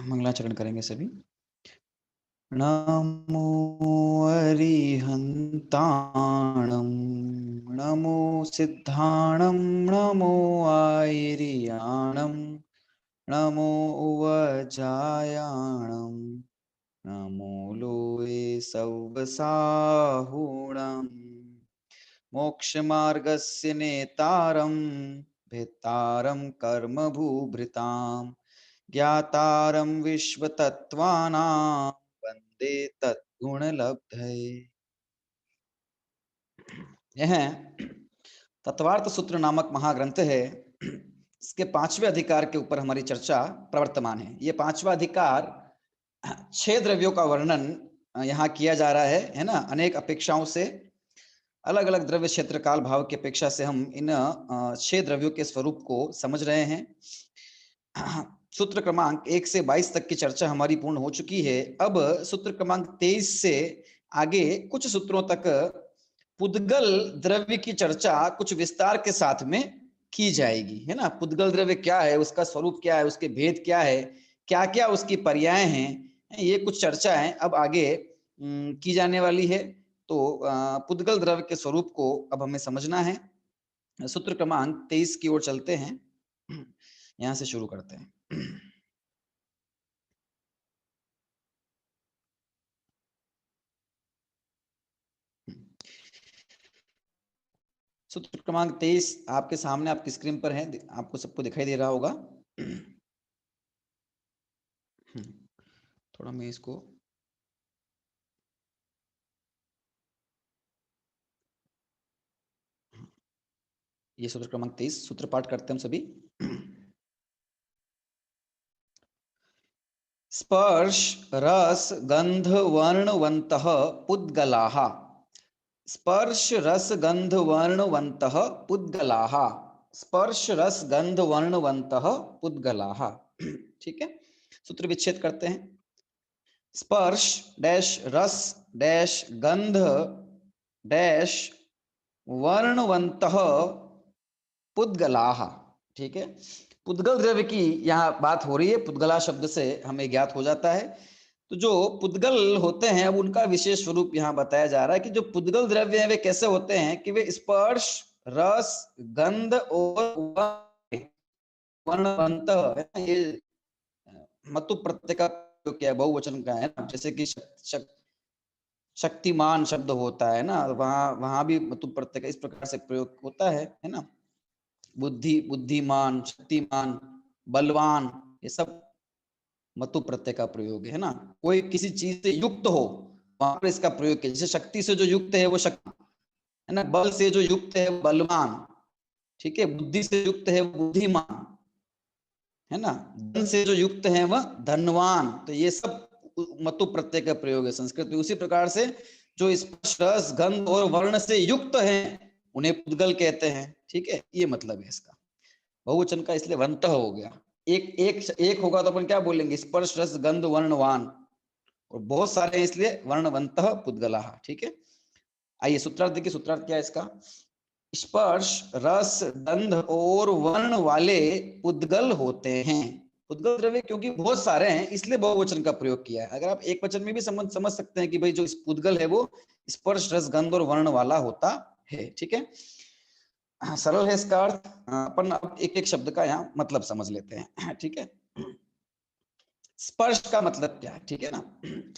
मंगलाचरण करेंगे सभी। नमो अरिहन्ताणं नमो सिद्धाणं नमो आयर्याणं नमो उवजायाणं नमो लोये सव्वसाहुणम् मोक्षमार्गस्य नेतारं भेत्तारं कर्मभूभृतां ज्ञातारं विश्वतत्त्वानां वन्दे तद्गुणलब्धये। यह तत्वार्थ सूत्र नामक महाग्रंथ है। इसके 5वें अधिकार के ऊपर हमारी चर्चा प्रवर्तमान है। ये 5वां अधिकार 6 द्रव्यों का वर्णन यहाँ किया जा रहा है ना। अनेक अपेक्षाओं से अलग अलग द्रव्य क्षेत्र काल भाव की अपेक्षा से हम इन 6 द्रव्यों के स्वरूप को समझ रहे हैं। सूत्र क्रमांक 1 से 22 तक की चर्चा हमारी पूर्ण हो चुकी है। अब सूत्र क्रमांक 23 से आगे कुछ सूत्रों तक पुद्गल द्रव्य की चर्चा कुछ विस्तार के साथ में की जाएगी, है ना। पुद्गल द्रव्य क्या है, उसका स्वरूप क्या है, उसके भेद क्या है, क्या क्या उसकी पर्याय हैं, ये कुछ चर्चाएं अब आगे की जाने वाली है। तो पुद्गल द्रव्य के स्वरूप को अब हमें समझना है। सूत्र क्रमांक 23 की ओर चलते हैं, यहां से शुरू करते हैं। सूत्र क्रमांक 23 आपके सामने आपकी स्क्रीन पर है, आपको सबको दिखाई दे रहा होगा। थोड़ा मैं इसको ये सूत्र क्रमांक 23 सूत्र पाठ करते हैं हम सभी। स्पर्श रस गंध वर्णवन्तः पुद्गलाः। स्पर्श रस गंध वर्णवन्तः पुद्गलाः। स्पर्श रस गंध वर्णवन्तः पुद्गलाः। ठीक है, सूत्र विच्छेद करते हैं। स्पर्श डैश रस डैश गंध डैश वर्णवन्तः पुद्गलाः। ठीक है, पुद्गल द्रव्य की यहाँ बात हो रही है। पुद्गला शब्द से हमें ज्ञात हो जाता है। तो जो पुद्गल होते हैं अब उनका विशेष स्वरूप यहाँ बताया जा रहा है कि जो पुद्गल द्रव्य हैं वे कैसे होते हैं कि वे स्पर्श रस गंध और वर्णवंत है। ये मतु प्रत्यय का प्रयोग किया बहुवचन का है ना। जैसे कि शक्तिमान शब्द होता है ना, वहां भी मतु प्रत्यय का इस प्रकार से प्रयोग होता है ना। बुद्धि बुद्धिमान शक्तिमान बलवान, ये सब मतु प्रत्यय का प्रयोग है ना। कोई किसी चीज से युक्त हो वहां पर इसका प्रयोग किया। जैसे शक्ति से जो युक्त है वो शक्ति है ना, बल से जो युक्त है वो बलवान, ठीक है, बुद्धि से युक्त है वो बुद्धिमान है ना, धन से जो युक्त है वह धनवान। तो ये सब मतु प्रत्यय का प्रयोग है संस्कृत में। उसी प्रकार से जो स्पर्श रस गंध और वर्ण से युक्त है उन्हें पुद्गल कहते हैं। ठीक है, ये मतलब है इसका। बहुवचन का इसलिए वंत हो गया। एक होगा तो अपन क्या बोलेंगे, स्पर्श रस गंध वर्णवान, और बहुत सारे इसलिए वर्णवंत पुद्गला। ठीक है, आइए सूत्रार्थ देखिए। सूत्रार्थ क्या है इसका। स्पर्श रस गंध और वर्ण वाले पुद्गल होते हैं। पुद्गल द्रव्य क्योंकि बहुत सारे हैं इसलिए बहुवचन का प्रयोग किया है। अगर आप एक वचन में भी समझ सकते हैं कि भाई जो पुद्गल है वो स्पर्श रस गंध और वर्ण वाला होता है। ठीक है, सरल है इसका अर्थ। अपन अब एक एक शब्द का यहाँ मतलब समझ लेते हैं। ठीक है, स्पर्श का मतलब क्या है, ठीक है ना।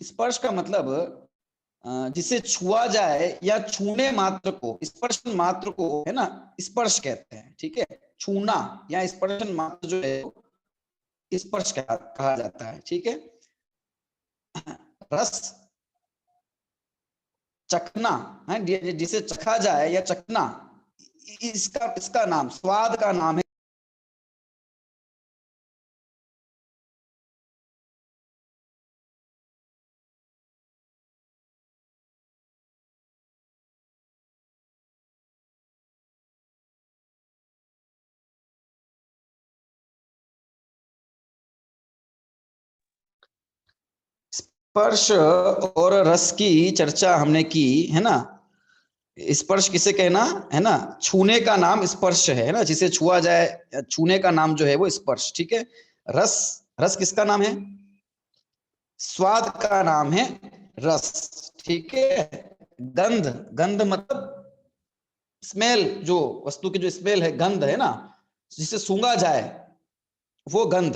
स्पर्श का मतलब जिसे छुआ जाए या छूने मात्र को, स्पर्श मात्र को है ना स्पर्श कहते हैं। ठीक है, छूना या स्पर्शन मात्र जो है स्पर्श कहा जाता है। ठीक है, रस चखना है, जिसे चखा जाए या चखना, इसका नाम स्वाद का नाम है स्पर्श और रस की चर्चा हमने की है ना। स्पर्श किसे कहना है ना, छूने का नाम स्पर्श है ना, जिसे छुआ जाए छूने का नाम जो है वो स्पर्श। ठीक है, रस रस किसका नाम है, स्वाद का नाम है रस, ठीक है। गंध, गंध मतलब स्मेल, जो वस्तु की जो स्मेल है, गंध है ना, जिसे सूंघा जाए वो गंध।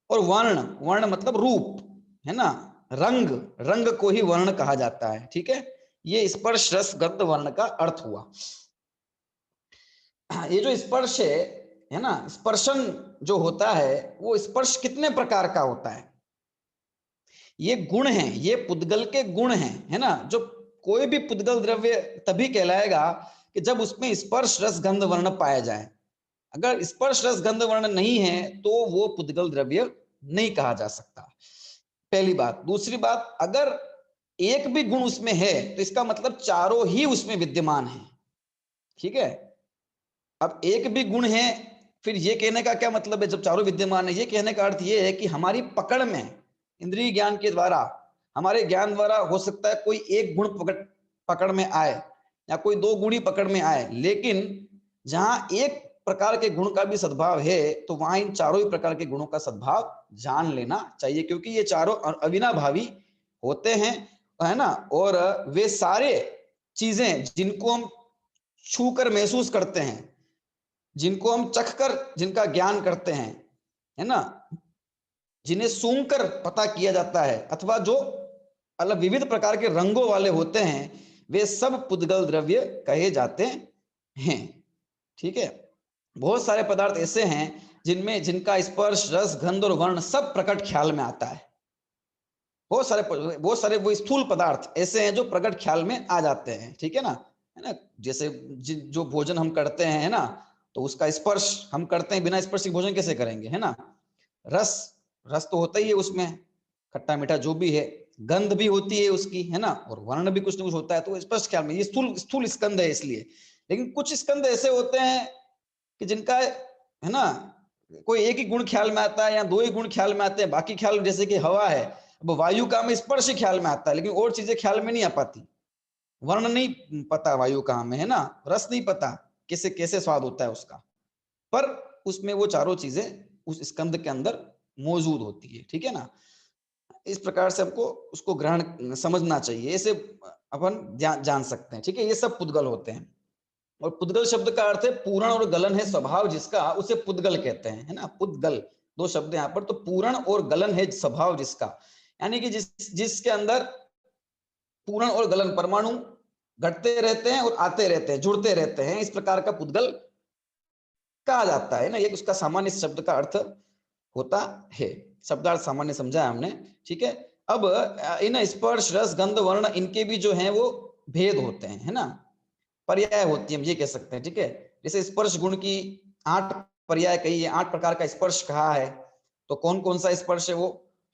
और वर्ण, वर्ण मतलब रूप, है ना। रंग, रंग को ही वर्ण कहा जाता है, ठीक है। ये स्पर्श रस गंध वर्ण का अर्थ हुआ। ये जो स्पर्श है ना, स्पर्शन जो होता है वो स्पर्श कितने प्रकार का होता है? ये गुण है, ये पुद्गल के गुण हैं, है ना। जो कोई भी पुद्गल द्रव्य तभी कहलाएगा कि जब उसमें स्पर्श रस गंध वर्ण पाया जाए। अगर स्पर्श रस गंध वर्ण नहीं है तो वो पुद्गल द्रव्य नहीं कहा जा सकता, पहली बात। दूसरी बात, अगर एक भी गुण उसमें है तो इसका मतलब चारों ही उसमें विद्यमान है, ठीक है। अब एक भी गुण है, फिर ये कहने का क्या मतलब है जब चारों विद्यमान है? ये कहने का अर्थ ये है कि हमारी पकड़ में, इंद्रिय ज्ञान के द्वारा, हमारे ज्ञान द्वारा हो सकता है कोई एक गुण पकड़ में आए या कोई दो गुण ही पकड़ में आए, लेकिन जहां एक प्रकार के गुण का भी सद्भाव है तो वहां इन चारों ही प्रकार के गुणों का सद्भाव जान लेना चाहिए, क्योंकि ये चारों अविनाभावी होते हैं, है ना। और वे सारे चीजें जिनको हम छू कर महसूस करते हैं, जिनको हम चखकर जिनका ज्ञान करते हैं, है ना, जिन्हें सूंघकर पता किया जाता है, अथवा जो अलग विविध प्रकार के रंगों वाले होते हैं, वे सब पुद्गल द्रव्य कहे जाते हैं, ठीक है। बहुत सारे पदार्थ ऐसे हैं जिनमें जिनका स्पर्श रस गंध और वर्ण सब प्रकट ख्याल में आता है। बहुत सारे वो स्थूल पदार्थ ऐसे हैं जो प्रकट ख्याल में आ जाते हैं, ठीक है ना, है ना। जैसे जो भोजन हम करते हैं, है ना, तो उसका स्पर्श हम करते हैं, बिना स्पर्श के भोजन कैसे करेंगे, है ना। रस, रस तो होता ही है उसमें, खट्टा मीठा जो भी है। गंध भी होती है उसकी, है ना। और वर्ण भी कुछ ना कुछ होता है, तो स्पर्श ख्याल में, ये स्थूल स्थूल स्कंद है इसलिए। लेकिन कुछ स्कंद ऐसे होते हैं कि जिनका, है ना, कोई एक ही गुण ख्याल में आता है या दो ही गुण ख्याल में आते हैं, बाकी ख्याल, जैसे कि हवा है, अब वायु का हमें स्पर्श ख्याल में आता है लेकिन और चीजें ख्याल में नहीं आ पाती। वर्ण नहीं पता वायु कहाँ में, है ना। रस नहीं पता कैसे कैसे स्वाद होता है उसका, पर उसमें वो चारों चीजें उस स्कंद के अंदर मौजूद होती है, ठीक है ना। इस प्रकार से हमको उसको ग्रहण समझना चाहिए, ऐसे अपन जान सकते हैं, ठीक है। ये सब पुद्गल होते हैं। और पुद्गल शब्द का अर्थ है पूरण और गलन है स्वभाव जिसका, उसे पुद्गल कहते हैं, है ना। पुद्गल, दो शब्द यहाँ पर, तो पूरण और गलन है स्वभाव जिसका, यानी कि जिसके अंदर पूरण और गलन, परमाणु घटते रहते हैं और आते रहते हैं, जुड़ते रहते हैं, इस प्रकार का पुद्गल कहा जाता है ना। ये उसका सामान्य शब्द का अर्थ होता है। शब्दार्थ सामान्य समझा है हमने, ठीक है। अब इन स्पर्श रस गंध वर्ण इनके भी जो है वो भेद होते हैं, है ना, पर्याय होती है, हम ये कह सकते हैं, ठीक है। जैसे स्पर्श गुण की 8 पर्याय कही है, 8 प्रकार का स्पर्श कहा है, तो कौन कौन सा स्पर्श है वो?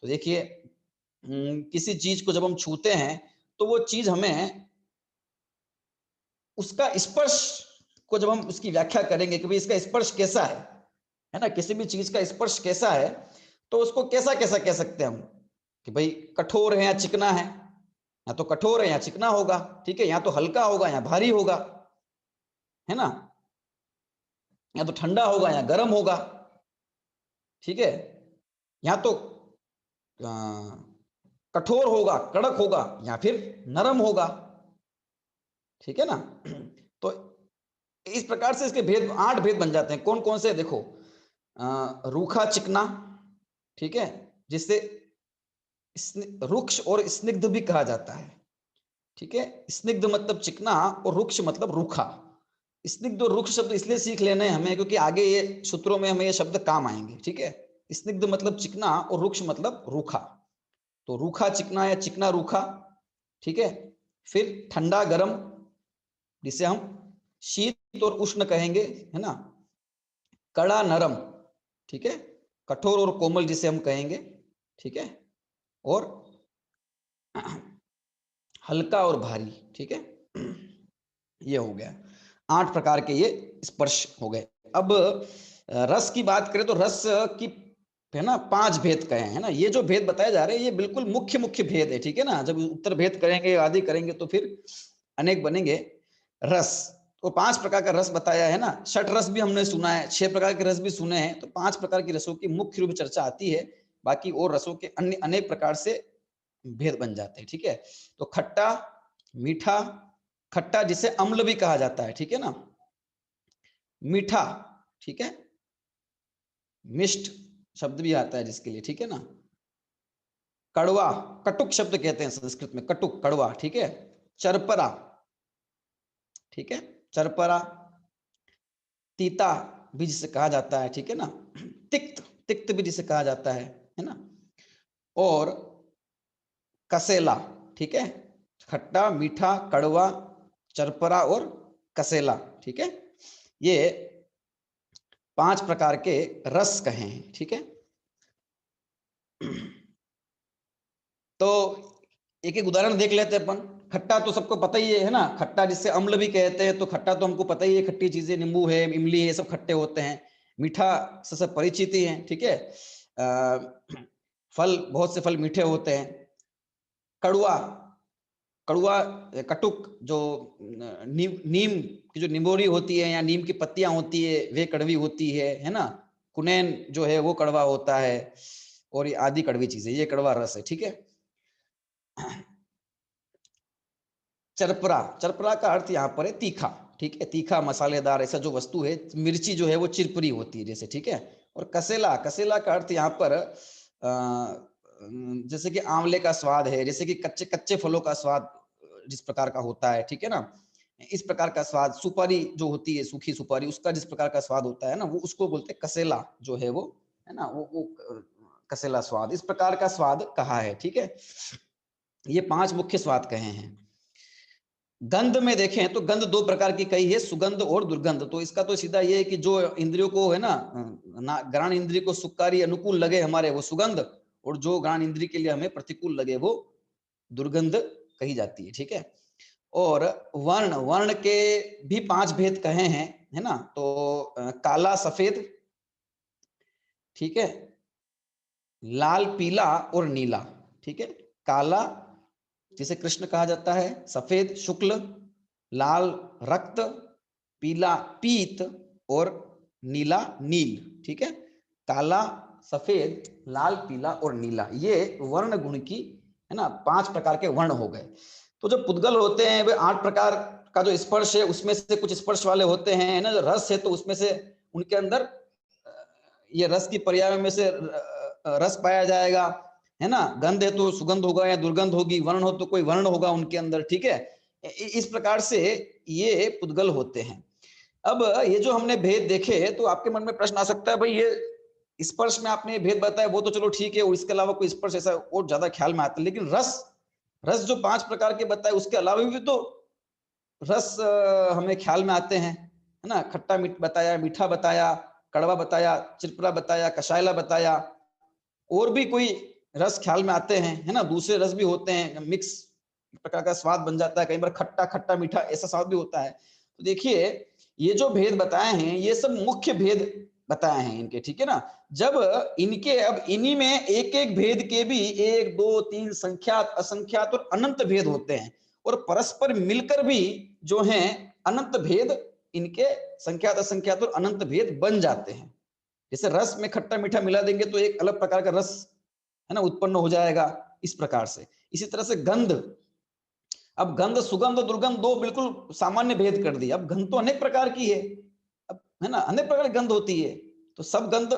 तो देखिए, किसी चीज को जब हम छूते हैं तो वो चीज हमें, उसका स्पर्श को जब हम उसकी व्याख्या करेंगे कि भाई इसका स्पर्श कैसा है ना, किसी भी चीज का स्पर्श कैसा है, तो उसको कैसा कैसा कह सकते हैं हम, कि भाई कठोर है या चिकना है, या तो कठोर है या चिकना होगा, ठीक है, या तो हल्का होगा या भारी होगा, है ना, या तो ठंडा होगा या गर्म होगा, ठीक है, या तो कठोर होगा, कड़क होगा, या फिर नरम होगा, ठीक है ना। तो इस प्रकार से इसके भेद, 8 भेद बन जाते हैं। कौन कौन से? देखो, रूखा चिकना, ठीक है, जिससे रुक्ष और स्निग्ध भी कहा जाता है, ठीक है। स्निग्ध मतलब चिकना और रुक्ष मतलब रूखा। स्निग्ध और रुक्ष शब्द इसलिए सीख लेने हैं हमें क्योंकि आगे ये सूत्रों में हमें ये शब्द काम आएंगे, ठीक है। स्निग्ध मतलब चिकना और रुक्ष मतलब रूखा, तो रूखा चिकना या चिकना रूखा, ठीक है। फिर ठंडा गरम, जिसे हम शीत और उष्ण कहेंगे, है ना। कड़ा नरम, ठीक है। कठोर और कोमल जिसे हम कहेंगे, ठीक है। और हल्का और भारी, ठीक है। ये हो गया 8 प्रकार के, ये स्पर्श हो गए। अब रस की बात करें तो रस की, है ना, 5 भेद कहे हैं, है ना। ये जो भेद बताए जा रहे हैं ये बिल्कुल मुख्य मुख्य भेद है, ठीक है ना। जब उत्तर भेद करेंगे आदि करेंगे तो फिर अनेक बनेंगे रस। तो 5 प्रकार का रस बताया है ना। षट रस भी हमने सुना है, 6 प्रकार के रस भी सुने हैं, तो 5 प्रकार की रसों की मुख्य रूप चर्चा आती है। बाकी और रसों के अन्य अनेक प्रकार से भेद बन जाते हैं, ठीक है। तो खट्टा, मीठा, खट्टा जिसे अम्ल भी कहा जाता है, ठीक है ना, मीठा, ठीक है, मिष्ट शब्द भी आता है जिसके लिए, ठीक है ना, कड़वा, कटुक शब्द कहते हैं संस्कृत में, कटुक, कड़वा, ठीक है, चरपरा, ठीक है, चरपरा, तीता भी जिसे कहा जाता है, ठीक है ना, तिक्त, तिक्त भी जिसे कहा जाता है ना, और कसेला, ठीक है, खट्टा, मीठा, कड़वा, चरपरा और कसेला, ठीक है, ये 5 प्रकार के रस कहे हैं, ठीक है। तो एक एक उदाहरण देख लेते हैं अपन। खट्टा तो सबको पता ही है ना, खट्टा जिससे अम्ल भी कहते हैं, तो खट्टा तो हमको पता ही है, खट्टी चीजें, नींबू है, इमली है, सब खट्टे होते हैं। मीठा से सब परिचित ही है, ठीक है। फल, बहुत से फल मीठे होते हैं। कड़वा, कड़वा, कटुक, जो नीम की जो निम्बोरी होती है या नीम की पत्तियां होती है वे कड़वी होती है ना। कुनैन जो है वो कड़वा होता है, और ये आदि कड़वी चीजें, ये कड़वा रस है, ठीक है। चरपरा, चरपरा का अर्थ यहाँ पर है तीखा, ठीक है, तीखा मसालेदार ऐसा जो वस्तु है, मिर्ची जो है वो चिरपरी होती है जैसे, ठीक है। और कसेला, कसेला का अर्थ यहाँ पर जैसे कि आंवले का स्वाद है, जैसे कि कच्चे कच्चे फलों का स्वाद जिस प्रकार का होता है, ठीक है ना, इस प्रकार का स्वाद। सुपारी जो होती है, सूखी सुपारी, उसका जिस प्रकार का स्वाद होता है ना, वो उसको बोलते हैं कसेला जो है वो, है ना, वो कसेला स्वाद, इस प्रकार का स्वाद कहा है, ठीक है। ये 5 मुख्य स्वाद कहे हैं। गंध में देखें तो गंध 2 प्रकार की कही है, सुगंध और दुर्गंध। तो इसका तो सीधा ये है कि जो इंद्रियों को है ना, घ्राण इंद्रिय को सुखकारी अनुकूल लगे हमारे, वो सुगंध, और जो घ्राण इंद्रिय के लिए हमें प्रतिकूल लगे वो दुर्गंध कही जाती है, ठीक है। और वर्ण, वर्ण के भी 5 भेद कहे हैं, है ना। तो काला, सफेद, ठीक है, लाल, पीला और नीला, ठीक है। काला जिसे कृष्ण कहा जाता है, सफेद शुक्ल, लाल रक्त, पीला पीत और नीला नील, ठीक है। काला, सफेद, लाल, पीला और नीला, ये वर्ण गुण की, है ना, 5 प्रकार के वर्ण हो गए। तो जो पुद्गल होते हैं वे 8 प्रकार का जो स्पर्श है उसमें से कुछ स्पर्श वाले होते हैं, है ना। जो रस है तो उसमें से उनके अंदर ये रस की पर्याय में से रस पाया जाएगा, है ना। गंध है तो सुगंध होगा या दुर्गंध होगी, वर्ण हो तो कोई वर्ण होगा उनके अंदर, ठीक है। इस प्रकार से ये पुद्गल होते हैं। अब ये जो हमने भेद देखे तो आपके मन में प्रश्न आ सकता है, भाई ये स्पर्श में आपने भेद बताया वो तो चलो ठीक है, और इसके अलावा कोई स्पर्श ऐसा और ज्यादा ख्याल में आता है, लेकिन रस, रस जो 5 प्रकार के बताए उसके अलावा भी तो रस हमें ख्याल में आते हैं, है ना। खट्टा बताया, मीठा बताया, कड़वा बताया, चिरपरा बताया, कषायला बताया, और भी कोई रस ख्याल में आते हैं, है ना। दूसरे रस भी होते हैं, मिक्स प्रकार का स्वाद बन जाता है, कई बार खट्टा खट्टा मीठा ऐसा स्वाद भी होता है। तो देखिए ये जो भेद बताए हैं ये सब मुख्य भेद बताए हैं इनके, ठीक है ना। जब इनके, अब इन्हीं में एक एक भेद के भी 1 2 3 संख्यात, असंख्यात और अनंत भेद होते हैं, और परस्पर मिलकर भी जो हैं अनंत भेद, इनके संख्यात, असंख्यात और अनंत भेद बन जाते हैं। जैसे रस में खट्टा मीठा मिला देंगे तो एक अलग प्रकार का रस, है ना, उत्पन्न हो जाएगा, इस प्रकार से। इसी तरह से गंध, अब गंध, सुगंध, दुर्गंध 2 बिल्कुल सामान्य भेद कर दिए। अब गंध तो अनेक प्रकार की है, अब है ना, अनेक प्रकार की गंध होती है, तो सब गंध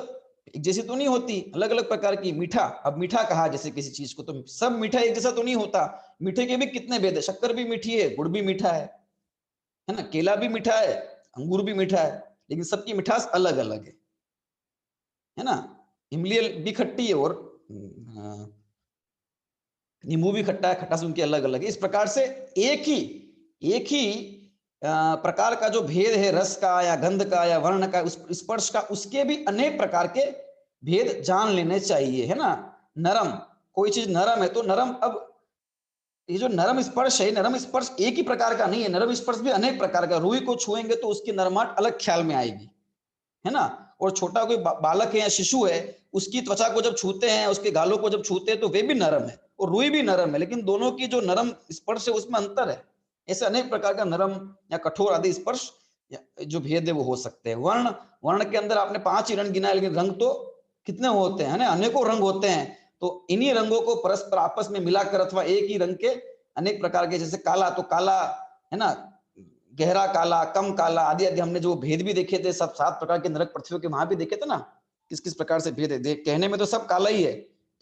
एक जैसी तो नहीं होती, अलग अलग प्रकार की। मीठा, अब मीठा कहा जैसे किसी चीज को, तो सब मीठा एक जैसा तो नहीं होता। मीठे के भी कितने भेद है, शक्कर भी मीठी है, गुड़ भी मीठा है ना, केला भी मीठा है, अंगूर भी मीठा है, लेकिन सबकी मिठास अलग अलग है ना। इमली भी खट्टी है, और नींबू भी खट्टा है, खट्टास उनकी अलग अलग है। इस प्रकार से एक ही प्रकार का जो भेद है रस का या गंध का या वर्ण का, उस स्पर्श का, उसके भी अनेक प्रकार के भेद जान लेने चाहिए, है ना। नरम, कोई चीज नरम है तो नरम, अब ये जो नरम स्पर्श है, नरम स्पर्श एक ही प्रकार का नहीं है, नरम स्पर्श भी अनेक प्रकार का। रुई को छुएंगे तो उसकी नरमाहट अलग ख्याल में आएगी, है ना। और छोटा कोई बालक है या शिशु है, उसकी त्वचा को जब छूते हैं, उसके गालों को जब छूते हैं तो वे भी नरम है, और रुई भी नरम है, लेकिन दोनों की जो नरम स्पर्श है उसमें अंतर है। ऐसे अनेक प्रकार का नरम या कठोर आदि स्पर्श जो भेद है वो हो सकते हैं। वर्ण, वर्ण के अंदर आपने 5 ही रंग गिनाए, लेकिन रंग तो कितने होते हैं ना, अनेकों रंग होते हैं। तो इन्हीं रंगों को परस्पर आपस में मिलाकर अथवा एक ही रंग के अनेक प्रकार के, जैसे काला तो काला है ना, गहरा काला, कम काला आदि आदि, हमने जो भेद भी देखे थे सब 7 प्रकार के नरक पृथ्वी के, वहां भी देखे थे ना किस किस प्रकार से भेद है। कहने में तो सब काला ही है,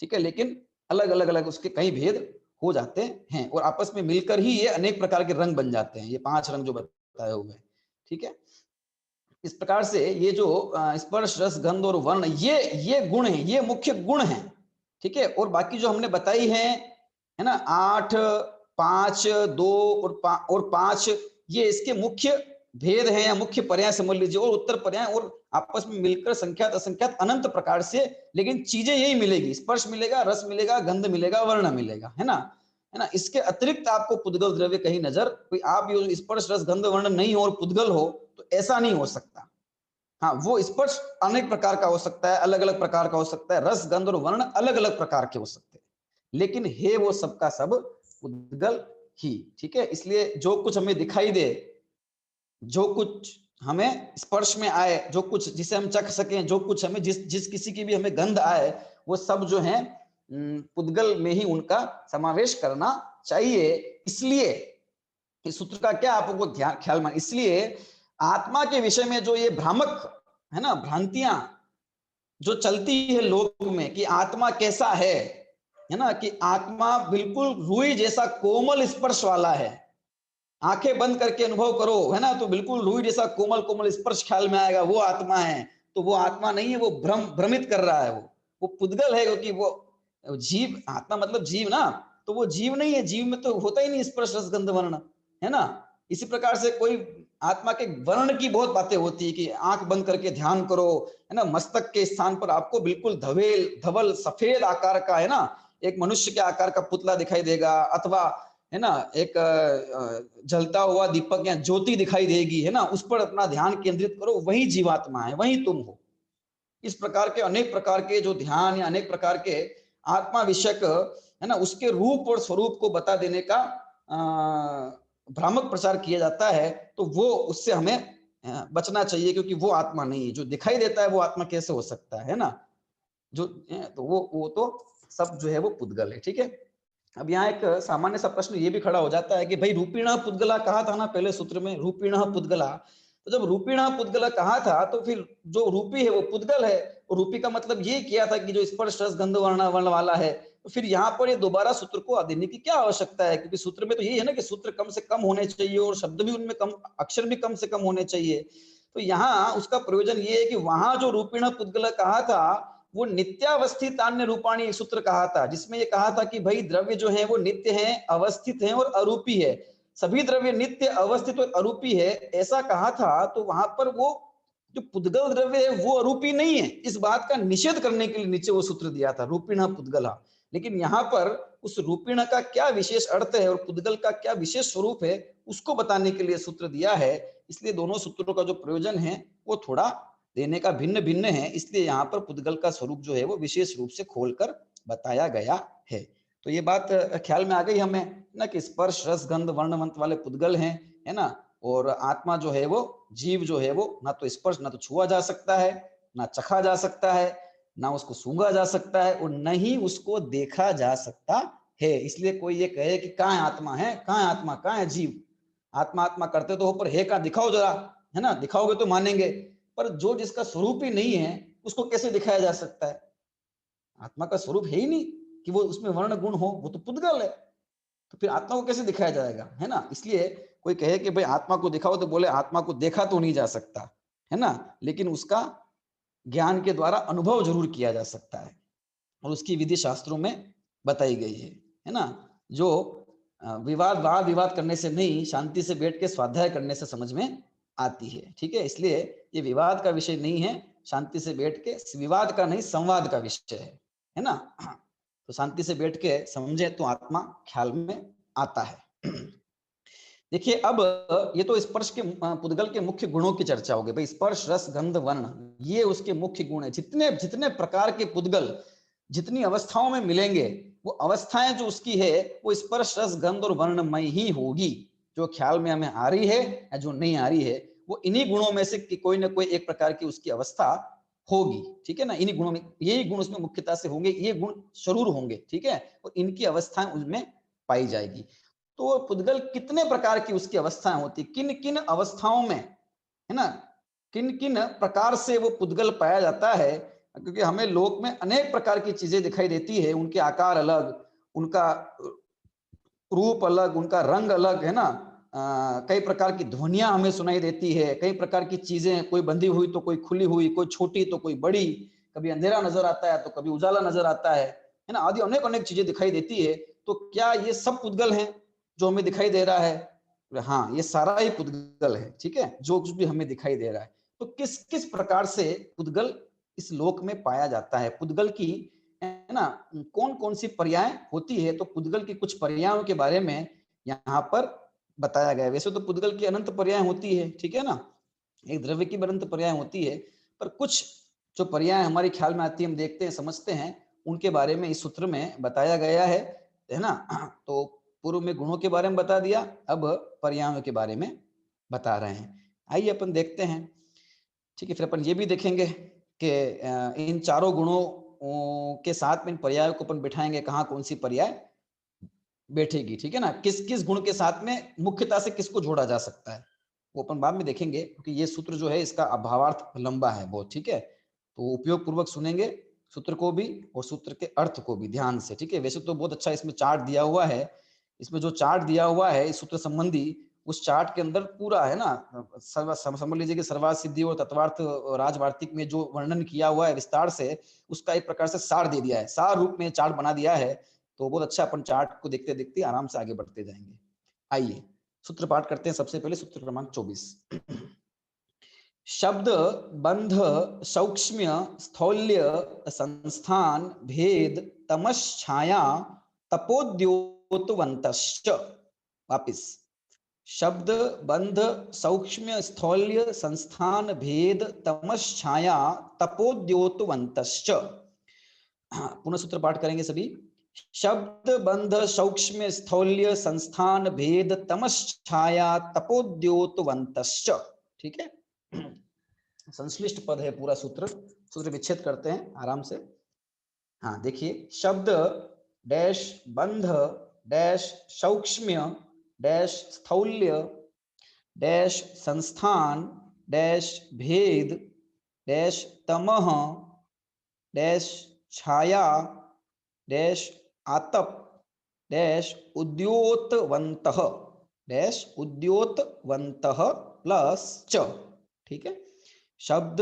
ठीक है, लेकिन अलग अलग अलग उसके कई भेद हो जाते हैं और आपस में मिलकर ही ये अनेक प्रकार के रंग बन जाते हैं, ये 5 रंग जो बताए हुए हैं, ठीक है। इस प्रकार से ये जो स्पर्श रस गंध और वर्ण, ये गुण है, ये मुख्य गुण है, ठीक है। और बाकी जो हमने बताई है ना, 8, 5, 2 और 5, ये इसके मुख्य भेद हैं या मुख्य पर्याय समझ लीजिए, और उत्तर पर्याय, और आपस में मिलकर संख्यात असंख्यात अनंत प्रकार से, लेकिन चीजें यही मिलेगी, स्पर्श मिलेगा, रस मिलेगा, गंध मिलेगा, वर्ण मिलेगा, है ना। इसके अतिरिक्त आपको पुद्गल द्रव्य कहीं नजर, कोई आप स्पर्श रस गंध वर्ण नहीं हो और पुद्गल हो तो ऐसा नहीं हो सकता। हाँ, वो स्पर्श अनेक प्रकार का हो सकता है, अलग अलग प्रकार का हो सकता है, रस गंध और वर्ण अलग अलग प्रकार के हो सकते हैं, लेकिन है वो सबका सब पुद्गल ही, ठीक है। इसलिए जो कुछ हमें दिखाई दे, जो कुछ हमें स्पर्श में आए, जो कुछ जिसे हम चख सकें, जो कुछ हमें जिस किसी की भी हमें गंध आए, वो सब जो है पुद्गल में ही उनका समावेश करना चाहिए। इसलिए इस सूत्र का क्या आपको ख्याल मान, इसलिए आत्मा के विषय में जो ये भ्रामक है ना, भ्रांतियां जो चलती है लोग में कि आत्मा कैसा है ना, कि आत्मा बिल्कुल रुई जैसा कोमल स्पर्श वाला है, आंखें बंद करके अनुभव करो, है ना, तो बिल्कुल रुई जैसा कोमल कोमल स्पर्श ख्याल में आएगा, वो आत्मा है। तो वो आत्मा नहीं है, वो भ्रमित कर रहा है, वो पुद्गल है, क्योंकि वो जीव, आत्मा मतलब जीव ना, तो वो जीव नहीं है, जीव में तो होता ही नहीं स्पर्श रस गंध वर्ण, है ना। इसी प्रकार से कोई आत्मा के वर्ण की बहुत बातें होती है कि आंख बंद करके ध्यान करो, है ना, मस्तक के स्थान पर आपको बिल्कुल धवल सफेद आकार का, है ना, एक मनुष्य के आकार का पुतला दिखाई देगा, अथवा है ना एक जलता हुआ दीपक या ज्योति दिखाई देगी, है ना, उस पर अपना ध्यान केंद्रित करो, वही जीवात्मा है, वही तुम हो। इस प्रकार के अनेक प्रकार के जो ध्यान या अनेक प्रकार के आत्मा विषयक, है ना, उसके रूप और स्वरूप को बता देने का भ्रामक प्रचार किया जाता है, तो वो उससे हमें बचना चाहिए, क्योंकि वो आत्मा नहीं है। जो दिखाई देता है वो आत्मा कैसे हो सकता है ना, जो तो वो तो सब जो है वो पुद्गल है, ठीक है। अब यहाँ एक सामान्य सा प्रश्न ये भी खड़ा हो जाता है कि भाई रूपिण पुद्गला कहा था ना पहले सूत्र में, रूपिण पुद्गला, तो जब रूपिण पुद्गला कहा था तो फिर जो रूपी है वो पुद्गल है, और रूपी का मतलब ये किया था कि जो स्पर्श रस गंध वर्ण वाला है, तो फिर यहाँ पर ये दोबारा सूत्र को देने की क्या आवश्यकता है, क्योंकि सूत्र में तो यही है ना कि सूत्र कम से कम होने चाहिए और शब्द भी उनमें कम, अक्षर भी कम से कम होने चाहिए। तो यहाँ उसका प्रयोजन ये है कि वहां जो रूपिण पुद्गल कहा था वो नित्यावस्थित अन्य रूपाणी एक सूत्र कहा था, जिसमें ये कहा था कि भाई द्रव्य जो है वो नित्य है, अवस्थित है और अरूपी है, सभी द्रव्य नित्य अवस्थित और अरूपी है, ऐसा कहा था। तो वहां पर वो जो पुद्गल द्रव्य है वो अरूपी नहीं है, इस बात का निषेध करने के लिए नीचे वो सूत्र दिया था रूपिण पुद्गला। लेकिन यहाँ पर उस रूपिण का क्या विशेष अर्थ है और पुद्गल का क्या विशेष स्वरूप है उसको बताने के लिए सूत्र दिया है, इसलिए दोनों सूत्रों का जो प्रयोजन है वो थोड़ा देने का भिन्न भिन्न है, इसलिए यहाँ पर पुद्गल का स्वरूप जो है वो विशेष रूप से खोलकर बताया गया है। तो ये बात ख्याल में आ गई हमें ना कि स्पर्श रस गंध वर्ण मंत्र वाले पुद्गल हैं, है ना, और आत्मा जो है वो जीव जो है वो ना तो स्पर्श, ना तो छुआ जा सकता है, ना चखा जा सकता है, ना उसको सूंघा जा सकता है, और न ही उसको देखा जा सकता है। इसलिए कोई ये कहे कि कहाँ है आत्मा, है कहाँ है आत्मा, कहाँ है जीव, आत्मा आत्मा करते तो हो पर है कहाँ, दिखाओ जरा, है ना, दिखाओगे तो मानेंगे, पर जो जिसका स्वरूप ही नहीं है उसको कैसे दिखाया जा सकता है। आत्मा का स्वरूप है ही नहीं कि वो उसमें वर्ण गुण हो, वो तो पुद्गल है, तो फिर आत्मा को कैसे दिखाया जाएगा, है ना। इसलिए कोई कहे कि भाई आत्मा को दिखाओ, तो बोले आत्मा को देखा तो नहीं जा सकता, है ना, लेकिन उसका ज्ञान के द्वारा अनुभव जरूर किया जा सकता है, और उसकी विधि शास्त्रों में बताई गई है ना। जो वाद विवाद करने से नहीं, शांति से बैठ के स्वाध्याय करने से समझ में आती है, ठीक है। इसलिए ये विवाद का विषय नहीं है, शांति से बैठ के, विवाद का नहीं संवाद का विषय है ना। तो शांति से बैठ के समझे तो आत्मा ख्याल में आता है। देखिए अब ये तो स्पर्श के पुद्गल के मुख्य गुणों की चर्चा होगी। भाई स्पर्श रस गंध वर्ण ये उसके मुख्य गुण है, जितने जितने प्रकार के पुद्गल जितनी अवस्थाओं में मिलेंगे वो अवस्थाएं जो उसकी है वो स्पर्श रस गंध और वर्णमय ही होगी। जो ख्याल में हमें आ रही है या जो नहीं आ रही है वो इन्हीं गुणों में से कोई ना कोई एक प्रकार की उसकी अवस्था होगी, ठीक है ना। इन्हीं गुणों में, यही गुण उसमें मुख्यता से होंगे, ये गुण जरूर होंगे, ठीक है, और इनकी अवस्थाएं उसमें पाई जाएगी। तो पुद्गल कितने प्रकार की उसकी अवस्थाएं होती, किन किन अवस्थाओं में, है ना, किन किन प्रकार से वो पुद्गल पाया जाता है, क्योंकि हमें लोक में अनेक प्रकार की चीजें दिखाई देती है, उनके आकार अलग, उनका रूप अलग, उनका रंग अलग, है ना। कई प्रकार की ध्वनियां हमें सुनाई देती है, कई प्रकार की चीजें, कोई बंधी हुई तो कोई खुली हुई, कोई छोटी तो कोई बड़ी, कभी अंधेरा नजर आता है तो कभी उजाला नजर आता है ना, आदि अनेक अनेक चीजें दिखाई देती है। तो क्या ये सब पुद्गल हैं जो हमें दिखाई दे रहा है? हाँ, ये सारा ही पुद्गल है, ठीक है, जो कुछ भी हमें दिखाई दे रहा है। तो किस किस प्रकार से पुद्गल इस लोक में पाया जाता है, पुद्गल की, है ना, कौन कौन सी पर्याय होती है? तो पुद्गल की कुछ पर्यायों के बारे में यहाँ पर बताया गया है। वैसे तो पुद्गल की अनंत पर्याय होती है, ठीक है ना, एक द्रव्य की अनंत पर्याय होती है, पर कुछ जो पर्याय हमारे ख्याल में आती है, हम देखते हैं, समझते हैं, उनके बारे में इस सूत्र में बताया गया है ना। तो पूर्व में गुणों के बारे में बता दिया, अब पर्यायों के बारे में बता रहे हैं। आइए अपन देखते हैं, ठीक है। फिर अपन ये भी देखेंगे कि इन चारों गुणों के साथ में इन पर्यायों को अपन बिठाएंगे, कहाँ कौन सी पर्याय बैठेगी, ठीक है ना, किस किस गुण के साथ में मुख्यता से किसको जोड़ा जा सकता है, वो अपन बाद में देखेंगे, क्योंकि ये सूत्र जो है इसका भावार्थ लंबा है बहुत, ठीक है। तो उपयोग पूर्वक सुनेंगे सूत्र को भी और सूत्र के अर्थ को भी ध्यान से, ठीक है। वैसे तो बहुत अच्छा इसमें चार्ट दिया हुआ है, इसमें जो चार्ट दिया हुआ है इस सूत्र संबंधी, उस चार्ट के अंदर पूरा है ना, समझ लीजिए कि सर्वार्थ सिद्धि और तत्वार्थ राजवार्तिक में जो वर्णन किया हुआ है विस्तार से, उसका एक प्रकार से सार दे दिया है, सार रूप में चार्ट बना दिया है। तो बहुत अच्छा, अपन चार्ट को देखते देखते आराम से आगे बढ़ते जाएंगे। आइए सूत्र पाठ करते हैं। सबसे पहले सूत्र क्रमांक 24, शब्द बंध सौक्ष्म्य स्थौल्य संस्थान भेद तमस छाया तपोद्योतवंतश्च। वापिस, शब्द बंध सौक्ष्म्य स्थौल्य संस्थान भेद तमस छाया तपोद्योतवंतश्च। पुनः सूत्र पाठ करेंगे सभी। शब्द बंध सौक्ष्म्य स्थौल्य संस्थान भेद तमस छाया तपोद्योतवंतश्च, ठीक है। संश्लिष्ट पद है पूरा सूत्र, सूत्र विच्छेद करते हैं आराम से। हाँ देखिए, शब्द डैश बंध डैश सौक्ष्म्य डैश स्थौल्य डैश संस्थान डैश भेद डैश तमह डैश छाया डैश आतप डैश उद्योतवंतः डैश उद्योतवंतः प्लस च, ठीक है। शब्द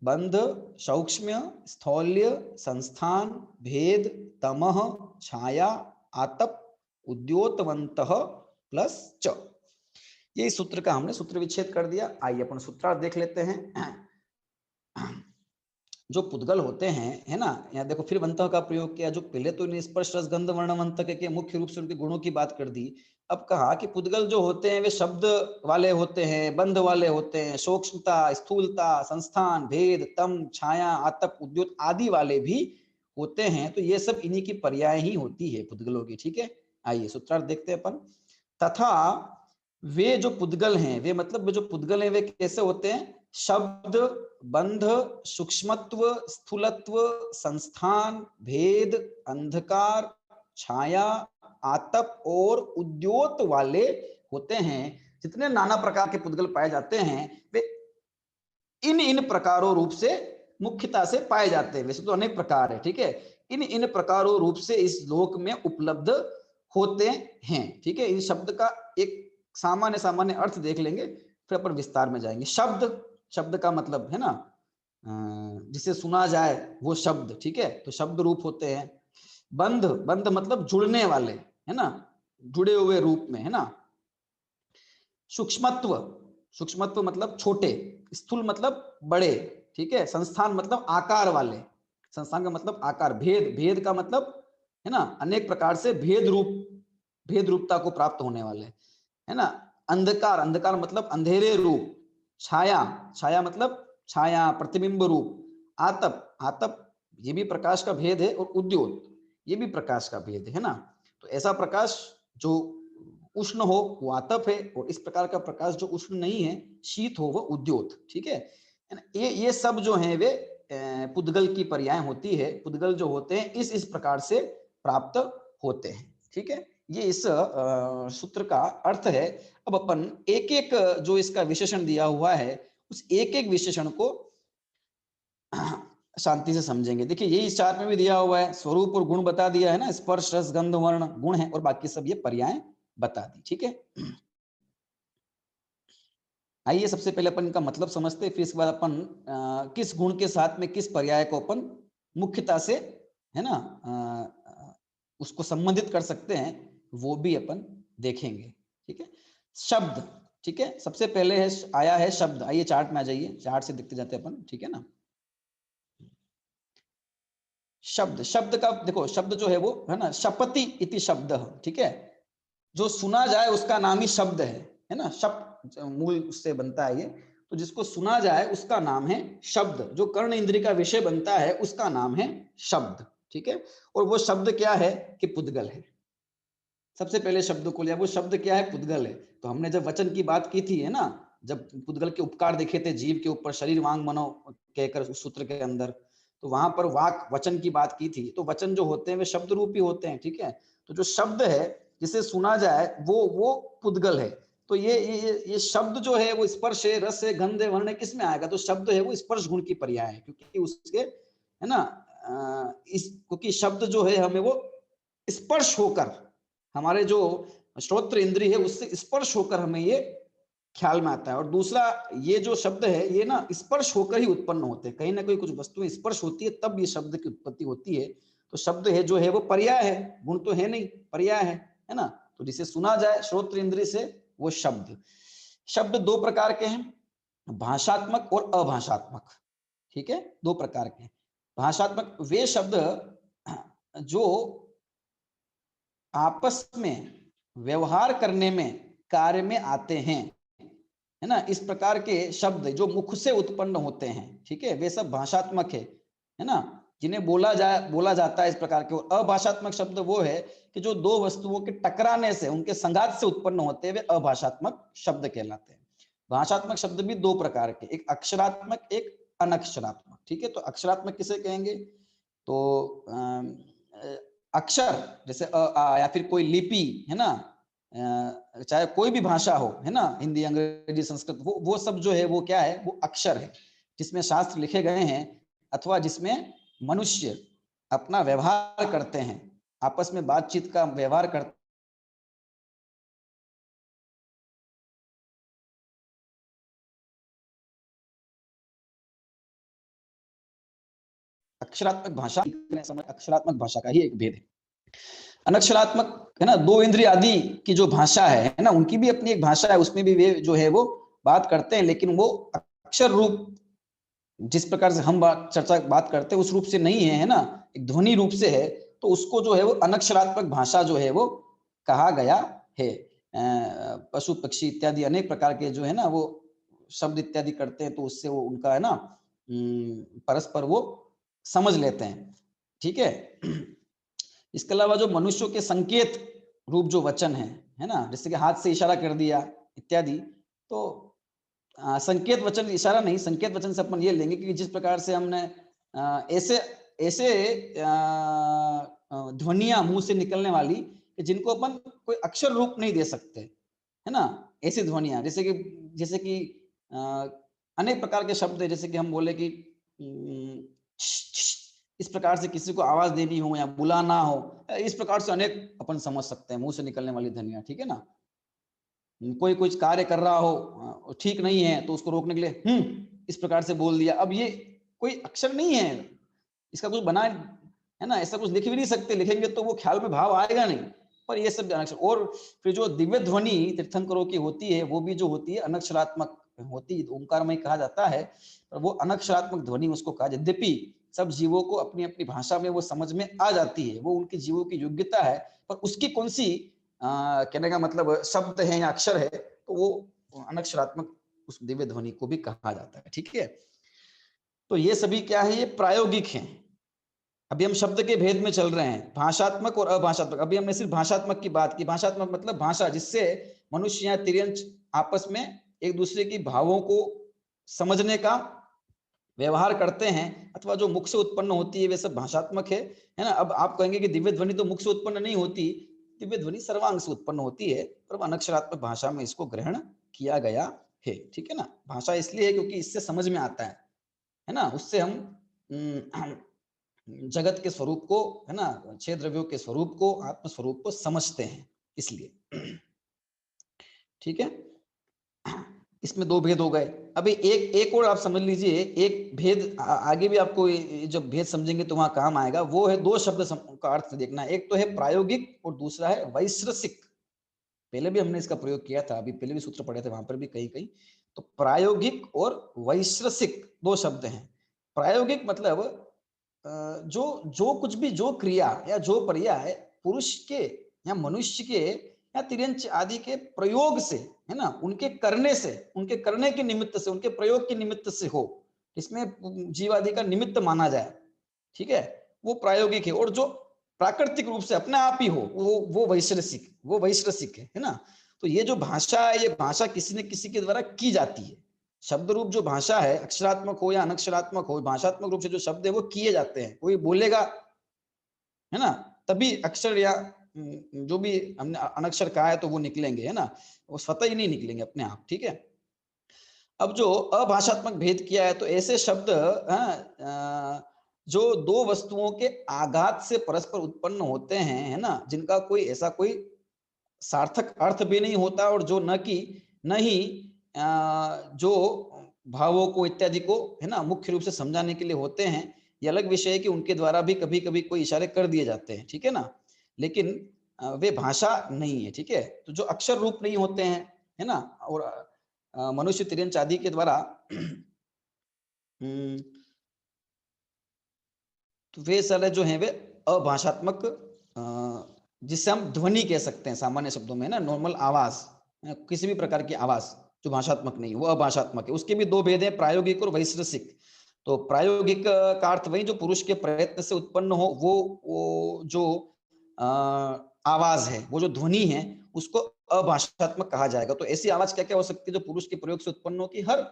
बंध सौक्ष्म्य स्थौल्य संस्थान भेद तमह छाया आतप उद्योतवंतः प्लस च, ये सूत्र का हमने सूत्र विच्छेद कर दिया। आइए अपन सूत्रार्थ देख लेते हैं। जो पुद्गल होते हैं, है ना, यहाँ देखो फिर वंतः का प्रयोग किया, जो पहले तो स्पर्श रस गंध वर्ण वंतक के मुख्य रूप से उनके गुणों की बात कर दी, अब कहा कि पुद्गल जो होते हैं वे शब्द वाले होते हैं, बंध वाले होते हैं, सूक्ष्मता स्थूलता संस्थान भेद तम छाया आतप उद्योत आदि वाले भी होते हैं। तो ये सब इन्हीं की पर्याय ही होती है पुद्गलों की, ठीक है। आइए सूत्रार्थ देखते हैं अपन। तथा वे जो पुद्गल हैं, वे मतलब वे जो पुद्गल हैं वे कैसे होते हैं? शब्द बंध सूक्ष्मत्व स्थूलत्व संस्थान भेद अंधकार छाया आतप और उद्योत वाले होते हैं। जितने नाना प्रकार के पुद्गल पाए जाते हैं वे इन इन प्रकारों रूप से मुख्यता से पाए जाते हैं। वैसे तो अनेक प्रकार है, ठीक है, इन इन प्रकारों रूप से इस लोक में उपलब्ध होते हैं, ठीक है। इस शब्द का एक सामान्य सामान्य अर्थ देख लेंगे, फिर अपन विस्तार में जाएंगे। शब्द, शब्द का मतलब है ना जिसे सुना जाए वो शब्द, ठीक है, तो शब्द रूप होते हैं। बंध, बंध मतलब जुड़ने वाले, है ना, जुड़े हुए रूप में, है ना। सूक्ष्मत्व, सूक्ष्मत्व मतलब छोटे, स्थूल मतलब बड़े, ठीक है। संस्थान मतलब आकार वाले, संस्थान का मतलब आकार। भेद, भेद का मतलब है ना अनेक प्रकार से भेद रूप, भेद रूपता को प्राप्त होने वाले, है ना। अंधकार, अंधकार मतलब अंधेरे रूप। छाया, छाया मतलब छाया प्रतिबिंब रूप। आतप, आतप ये भी प्रकाश का भेद है, और उद्योत ये भी प्रकाश का भेद है ना। तो ऐसा प्रकाश जो उष्ण हो वो आतप है, और इस प्रकार का प्रकाश जो उष्ण नहीं है शीत हो वो उद्योत, ठीक है। ये सब जो है वे पुद्गल की पर्याय होती है, पुद्गल जो होते हैं इस प्रकार से प्राप्त होते हैं। ठीक है, ये इस सूत्र का अर्थ है। अब अपन एक एक जो इसका विशेषण दिया हुआ है उस एक एक विशेषण को शांति से समझेंगे। देखिए ये इस चार्ट में भी दिया हुआ है, स्वरूप और गुण बता दिया है ना, स्पर्श रस गंध वर्ण गुण है और बाकी सब ये पर्याय बता दी। ठीक है, आइए सबसे पहले अपन इनका मतलब समझते हैं, फिर इसके बाद अपन किस गुण के साथ में किस पर्याय को अपन मुख्यता से है ना उसको संबंधित कर सकते हैं, वो भी अपन देखेंगे। ठीक है, शब्द। ठीक है, सबसे पहले है आया है शब्द। आइए चार्ट में आ जाइए, चार्ट से देखते जाते हैं अपन। ठीक है ना, शब्द, शब्द का देखो, शब्द जो है वो है ना, शपति इति शब्द। ठीक है, जो सुना जाए उसका नाम ही शब्द है ना, शब्द मूल उससे बनता है ये। तो जिसको सुना जाए उसका नाम है शब्द, जो कर्ण इंद्रिय का विषय बनता है उसका नाम है शब्द। ठीक है, और वो शब्द क्या है कि पुद्गल है। सबसे पहले शब्द को लिया, वो शब्द क्या है, पुद्गल है। तो हमने जब वचन की बात की थी है ना, जब पुद्गल के उपकार देखे थे जीव के ऊपर, शरीर वांग मनो कहकर उस सूत्र के अंदर, तो वहां पर वाक वचन की बात की थी। तो वचन जो होते हैं वे शब्द रूपी होते हैं। ठीक है, तो जो शब्द है जिसे सुना जाए वो पुद्गल है। तो ये शब्द जो है वो स्पर्श है, रस है, गंध है, वर्ण है, किस में आएगा, तो शब्द है वो स्पर्श गुण की पर्याय है, क्योंकि उसके है ना क्योंकि शब्द जो है हमें वो स्पर्श होकर, हमारे जो श्रोत्र इंद्रिय है उससे स्पर्श होकर हमें ये ख्याल में आता है। और दूसरा, ये जो शब्द है ये ना स्पर्श होकर ही उत्पन्न होते हैं, कहीं ना कहीं कुछ वस्तुएं स्पर्श होती है तब ये शब्द की उत्पत्ति होती है। तो शब्द है जो है वो पर्याय है, गुण तो है नहीं, पर्याय है ना। तो जिसे सुना जाए श्रोत्र इंद्रिय से वो शब्द। शब्द दो प्रकार के हैं, भाषात्मक और अभाषात्मक। ठीक है, दो प्रकार के। भाषात्मक वे शब्द जो आपस में व्यवहार करने में कार्य में आते हैं, है ना, इस प्रकार के शब्द जो मुख से उत्पन्न होते हैं। ठीक है, वे सब भाषात्मक है ना, जिन्हें बोला जाता है इस प्रकार के। और अभाषात्मक शब्द वो है कि जो दो वस्तुओं के टकराने से, उनके संघात से उत्पन्न होते हैं, वे अभाषात्मक शब्द कहलाते हैं। भाषात्मक शब्द भी दो प्रकार के, एक अक्षरात्मक, एक अनक्षरात्मक। ठीक है, तो अक्षरात्मक किसे कहेंगे, तो अक्षर जैसे या फिर कोई लिपि है ना, चाहे कोई भी भाषा हो, है ना, हिंदी, अंग्रेजी, संस्कृत, वो सब जो है वो क्या है, वो अक्षर है, जिसमें शास्त्र लिखे गए हैं अथवा जिसमें मनुष्य अपना व्यवहार करते हैं, आपस में बातचीत का व्यवहार करते। अक्षरात्मक भाषा, अक्षरात्मक भाषा का ही एक भेद है। अनक्षरात्मक है ना, दो इंद्रिय आदि की जो भाषा है ना, उनकी भी अपनी एक भाषा है, उसमें भी वे जो है वो बात करते हैं, लेकिन वो अक्षर रूप जिस प्रकार से हम बात करते हैं उस रूप से नहीं है ना, एक ध्वनि रूप से है। तो उसको जो है वो अनक्षरात्मक भाषा जो है वो कहा गया है। पशु पक्षी इत्यादि अनेक प्रकार के जो है ना वो शब्द इत्यादि करते हैं, तो उससे वो उनका है ना परस्पर वो समझ लेते हैं। ठीक है, इसके अलावा जो मनुष्यों के संकेत रूप जो वचन है ना, जैसे कि हाथ से इशारा कर दिया इत्यादि, तो संकेत वचन, इशारा नहीं, संकेत वचन से अपन ये लेंगे कि जिस प्रकार से हमने ऐसे ऐसे ध्वनियां मुंह से निकलने वाली कि जिनको अपन कोई अक्षर रूप नहीं दे सकते, है ना, ऐसी ध्वनियां, जैसे कि अनेक प्रकार के शब्द है, जैसे कि हम बोले कि इस प्रकार से किसी को आवाज देनी हो या बुलाना हो, इस प्रकार से अनेक अपन समझ सकते हैं मुंह से निकलने वाली ध्वनियां। ठीक है ना, कोई कुछ कार्य कर रहा हो ठीक नहीं है तो उसको रोकने के लिए इस प्रकार से बोल दिया। अब ये कोई अक्षर नहीं है, इसका कुछ बना है ना, ऐसा कुछ लिख भी नहीं सकते, लिखेंगे तो वो ख्याल में भाव आएगा नहीं, पर ये सब अनक्षर। और फिर जो दिव्य ध्वनि तीर्थंकरों की होती है वो भी जो होती है अनक्षरात्मक होती है, ओंकार में कहा जाता है, पर वो अनक्षरात्मक ध्वनि उसको कहा। यद्यपि सब जीवों को अपनी अपनी भाषा में वो समझ में आ जाती है, वो उनके जीवों की योग्यता है, पर उसकी कौन सी कहने का मतलब शब्द है या अक्षर है, तो वो अनक्षरात्मक उस दिव्य ध्वनि को भी कहा जाता है। ठीक है, तो ये सभी क्या है, ये प्रायोगिक हैं। अभी हम शब्द के भेद में चल रहे हैं, भाषात्मक और अभाषात्मक। अभी हमने सिर्फ भाषात्मक की बात की। भाषात्मक मतलब भाषा जिससे मनुष्य या तिर्यंच आपस में एक दूसरे की भावों को समझने का व्यवहार करते हैं अथवा जो मुख से उत्पन्न होती है वे सब भाषात्मक है ना। अब आप कहेंगे कि दिव्य ध्वनि तो मुख से उत्पन्न नहीं होती, दिव्य ध्वनि सर्वांग से उत्पन्न होती है, पर अनक्षरात्मक भाषा में इसको ग्रहण किया गया है, ठीक है ना। भाषा इसलिए है क्योंकि इससे समझ में आता है ना, उससे हम जगत के स्वरूप को, है ना, छह द्रव्यों के स्वरूप को, आत्म स्वरूप को समझते हैं, इसलिए। ठीक है, इसमें दो भेद हो गए। अभी एक और आप समझ लीजिए, एक भेद आगे भी आपको जब भेद समझेंगे तो वहां काम आएगा, वो है दो शब्द का अर्थ देखना। एक तो है प्रायोगिक और दूसरा है वैश्रसिक। पहले भी हमने इसका प्रयोग किया था, अभी पहले भी सूत्र पढ़े थे, वहां पर भी कहीं कहीं। तो प्रायोगिक और वैश्रसिक दो शब्द हैं। प्रायोगिक मतलब जो जो कुछ भी, जो क्रिया या जो पर्याय पुरुष के या मनुष्य के या तिर्यंच आदि के प्रयोग से, है ना, उनके करने से, उनके करने के निमित्त से, उनके प्रयोग के निमित्त से हो, इसमें जीवादि का निमित्त माना जाए, ठीक है, वो प्रायोगिक है। और जो प्राकृतिक रूप से अपने आप ही हो, वो वैश्रसिक है ना। तो ये जो भाषा है, ये भाषा किसी न किसी के द्वारा की जाती है। शब्द रूप जो भाषा है, अक्षरात्मक हो या अनक्षरात्मक हो, भाषात्मक रूप से जो शब्द है वो किए जाते हैं। कोई बोलेगा, है ना, तभी अक्षर या जो भी हमने अनक्षर कहा है तो वो निकलेंगे, है ना, वो स्वतः ही नहीं निकलेंगे अपने आप, ठीक है। अब जो अभाषात्मक भेद किया है, तो ऐसे शब्द जो दो वस्तुओं के आघात से परस्पर उत्पन्न होते हैं, है ना, जिनका कोई ऐसा कोई सार्थक अर्थ भी नहीं होता, और जो न ही जो भावों को इत्यादि को, है ना, मुख्य रूप से समझाने के लिए होते हैं। ये अलग विषय है कि उनके द्वारा भी कभी कभी कोई इशारे कर दिए जाते हैं, ठीक है ना, लेकिन वे भाषा नहीं है, ठीक है। तो जो अक्षर रूप नहीं होते हैं, है ना, और मनुष्य तिर्यंच आदि के द्वारा तो वे सारे जो हैं वे अभाषात्मक, जिससे हम ध्वनि कह सकते हैं सामान्य शब्दों में, ना, नॉर्मल आवाज, किसी भी प्रकार की आवाज जो भाषात्मक नहीं, वो अभाषात्मक है। उसके भी दो भेद हैं, प्रायोगिक और वैश्रसिक। तो प्रायोगिक का अर्थ वही जो पुरुष के प्रयत्न से उत्पन्न हो, वो जो आवाज है, वो जो ध्वनि है, उसको अभाषात्मक कहा जाएगा। तो ऐसी आवाज क्या क्या हो सकती है जो पुरुष के प्रयोग से उत्पन्न हो, कि हर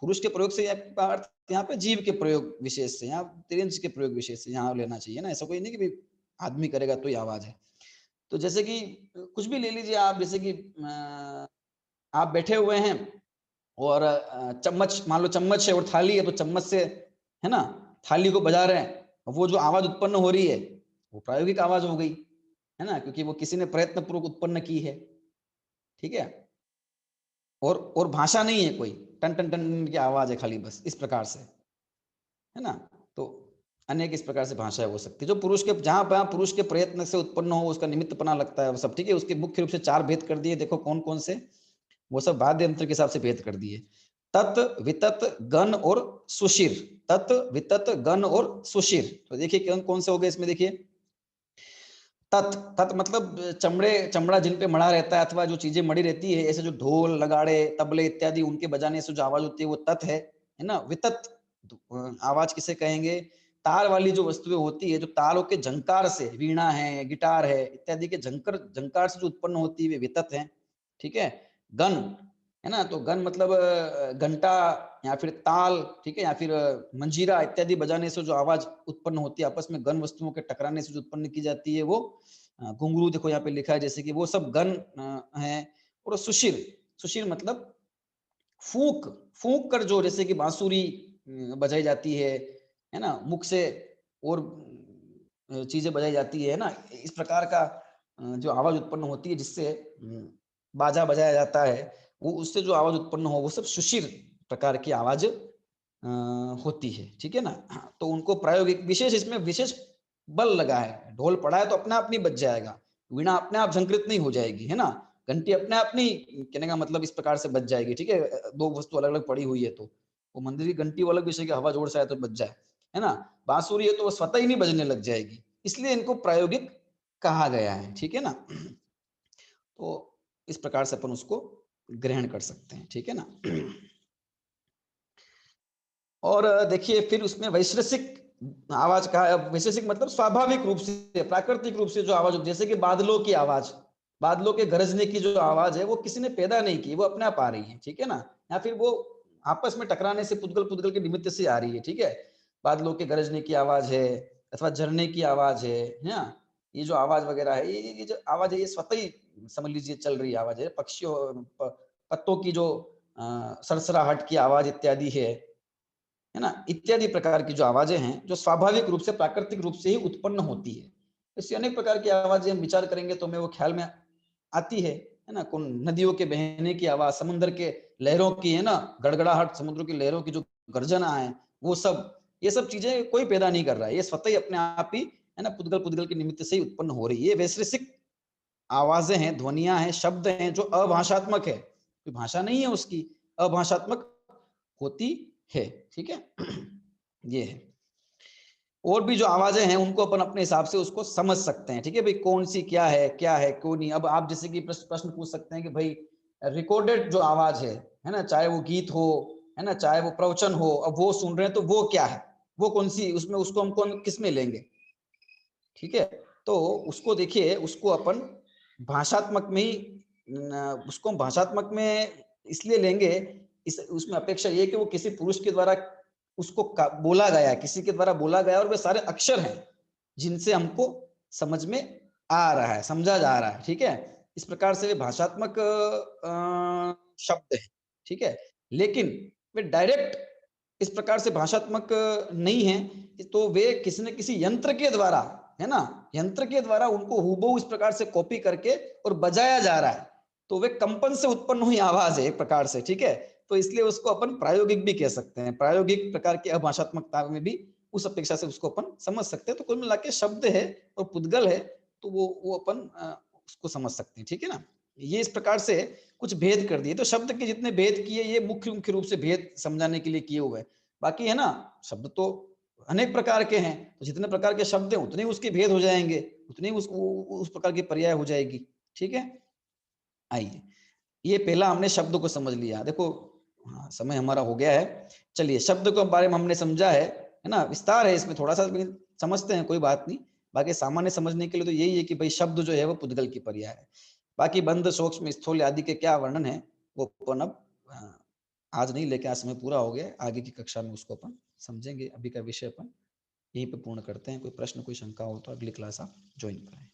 पुरुष के प्रयोग से अर्थ यहाँ पे जीव के प्रयोग विशेष से, यहाँ तिर्यंच के प्रयोग विशेष से यहाँ लेना चाहिए ना। ऐसा कोई नहीं कि भाई आदमी करेगा तो ही आवाज है। तो जैसे कि कुछ भी ले लीजिए आप, जैसे कि आप बैठे हुए हैं और चम्मच, मान लो चम्मच है और थाली है, तो चम्मच से, है ना, थाली को बजा रहे हैं, वो जो आवाज उत्पन्न हो रही है वो प्रायोगिक आवाज हो गई, है ना, क्योंकि वो किसी ने प्रयत्न पूर्वक उत्पन्न की है, ठीक है। और भाषा नहीं है कोई, टन टन टन की आवाज है खाली, बस इस प्रकार से, है ना। तो अनेक इस प्रकार से भाषा हो सकती है जो पुरुष के, जहां पर पुरुष के प्रयत्न से उत्पन्न हो, उसका निमित्त पना लगता है, वो सब ठीक है। उसके मुख्य रूप से चार भेद कर दिए, देखो कौन कौन से, वो सब वाद्य यंत्र के हिसाब से भेद कर दिए। तत्, वितत, गण और सुशिर। तत्, वितत, गण और सुशिर। तो देखिए कौन कौन से हो गए इसमें, देखिए तत्, तत् मतलब चमड़ा जिन पे मड़ा रहता है, अथवा जो चीजें मड़ी रहती है, ऐसे जो ढोल, नगाड़े, तबले इत्यादि, उनके बजाने से जो आवाज होती है वो तत् है ना। वितत आवाज किसे कहेंगे, तार वाली जो वस्तुएं होती है, जो तारों के झंकार से, वीणा है, गिटार है इत्यादि के झंकार से जो उत्पन्न होती है, वे वितत है, ठीक है। गण, है ना, तो गण मतलब घंटा या फिर ताल, ठीक है, या फिर मंजीरा इत्यादि बजाने से जो आवाज उत्पन्न होती है, आपस में गण वस्तुओं के टकराने से जो उत्पन्न की जाती है, वो घुंघरू, देखो यहाँ पे लिखा है जैसे कि, वो सब गण है। और सुशिर, सुशिर मतलब फूंक, फूंक कर जो, जैसे कि बांसुरी बजाई जाती है ना, मुख से और चीजें बजाई जाती है ना, इस प्रकार का जो आवाज उत्पन्न होती है, जिससे बाजा बजाया जाता है, वो उससे जो आवाज उत्पन्न हो, वो सब सुशिर प्रकार की आवाज होती है, ठीक है ना। तो उनको प्रायोगिक विशेष, इसमें विशेष बल लगा है। ढोल पड़ा है तो अपने आप नहीं बज जाएगा, वीणा अपने आप झंकृत नहीं हो जाएगी, है ना, घंटी अपने आप नहीं, कहने का मतलब इस प्रकार से बज जाएगी, ठीक है। दो वस्तु अलग अलग पड़ी हुई है तो, वो मंदिर की घंटी वो अलग विषय की, हवा जोर से आए तो बज जाए, है ना। बांसुरी है तो वो स्वतः ही नहीं बजने लग जाएगी, इसलिए इनको प्रायोगिक कहा गया है, ठीक है ना। तो इस प्रकार से अपन उसको ग्रहण कर सकते हैं, ठीक है ना। और देखिए फिर उसमें वैश्रसिक आवाज का, वैश्रसिक मतलब स्वाभाविक रूप से, प्राकृतिक रूप से जो आवाज, जैसे कि बादलों की आवाज, बादलों के गरजने की जो आवाज है, वो किसी ने पैदा नहीं की, वो अपने आप आ रही है, ठीक है ना। या फिर वो आपस में टकराने से पुद्गल पुद्गल के निमित्त से आ रही है, ठीक है। बादलों के गरजने की आवाज है अथवा झरने की आवाज है ना, ये जो आवाज वगैरह है, ये जो आवाज है ये स्वतः ही समझ लीजिए चल रही आवाज है। पक्षियों पत्तों की जो सरसराहट की आवाज इत्यादि है ना, इत्यादि प्रकार की जो आवाजें हैं जो स्वाभाविक रूप से प्राकृतिक रूप से ही उत्पन्न होती है। ऐसी अनेक प्रकार की आवाजें हम विचार करेंगे तो हमें वो ख्याल में आती है ना। कौन नदियों के बहने की आवाज, समुद्र के लहरों की, है ना, गड़गड़ाहट, समुद्र की लहरों की जो गर्जना है, वो सब, ये सब चीजें कोई पैदा नहीं कर रहा है, ये स्वतः ही अपने आप ही, है ना, पुद्गल पुद्गल के निमित्त से ही उत्पन्न हो रही है। ये वैश्विक आवाजें हैं, ध्वनियां हैं, शब्द हैं जो अभाषात्मक है, कोई भाषा नहीं है उसकी, अभाषात्मक होती है, ठीक है। ये है। और भी जो आवाजें हैं उनको अपन अपने हिसाब से उसको समझ सकते हैं, ठीक है भाई, कौन सी क्या है क्यों नहीं। अब आप जैसे कि प्रश्न पूछ सकते हैं कि भाई रिकॉर्डेड जो आवाज है ना, चाहे वो गीत हो, है ना, चाहे वो प्रवचन हो, अब वो सुन रहे हैं तो वो क्या है, वो कौन सी, उसमें उसको हम कौन किस में लेंगे, ठीक है। तो उसको देखिए, उसको अपन भाषात्मक में ही, उसको हम भाषात्मक में इसलिए लेंगे, इस उसमें अपेक्षा ये कि वो किसी पुरुष के द्वारा उसको बोला गया, किसी के द्वारा बोला गया, और वे सारे अक्षर हैं जिनसे हमको समझ में आ रहा है, समझा जा रहा है, ठीक है। इस प्रकार से वे भाषात्मक शब्द है, ठीक है। लेकिन वे डायरेक्ट इस प्रकार से भाषात्मक नहीं है, तो वे किसी न किसी यंत्र के द्वारा, है ना, यंत्र के द्वारा उनको हूबहू इस प्रकार से कॉपी करके और बजाया जा रहा है, तो वे कंपन से उत्पन्न हुई आवाज है एक प्रकार से, ठीक है। तो इसलिए उसको अपन प्रायोगिक भी कह सकते हैं, प्रायोगिक प्रकार की अभाषात्मकता में भी उस अपेक्षा से उसको अपन समझ सकते हैं। तो कुल मिला के शब्द है और पुद्गल है, तो वो अपन उसको समझ सकते हैं, ठीक है ना। ये इस प्रकार से कुछ भेद कर दिए। तो शब्द के जितने भेद किए, ये मुख्य मुख्य रूप से भेद समझाने के लिए किए हुए हैं। बाकी है ना, शब्द तो अनेक प्रकार के हैं, तो जितने प्रकार के शब्द हैं उतने उसके भेद हो जाएंगे, उतने उस प्रकार की पर्याय हो जाएगी, ठीक है। आइए, ये पहला हमने शब्द को समझ लिया। देखो हाँ, समय हमारा हो गया है। चलिए, शब्द के बारे में हमने समझा है ना, विस्तार है इसमें थोड़ा सा, समझते हैं, कोई बात नहीं। बाकी सामान्य समझने के लिए तो यही है कि भाई शब्द जो है वो पुद्गल की पर्याय है। बाकी बंध, सूक्ष्म, स्थूल आदि के क्या वर्णन है वो अपन अब आज नहीं, लेकिन आज समय पूरा हो गया, आगे की कक्षा में उसको अपन समझेंगे। अभी का विषय अपन यहीं पे पूर्ण करते हैं। कोई प्रश्न, कोई शंका हो तो अगली क्लास आप ज्वाइन करें।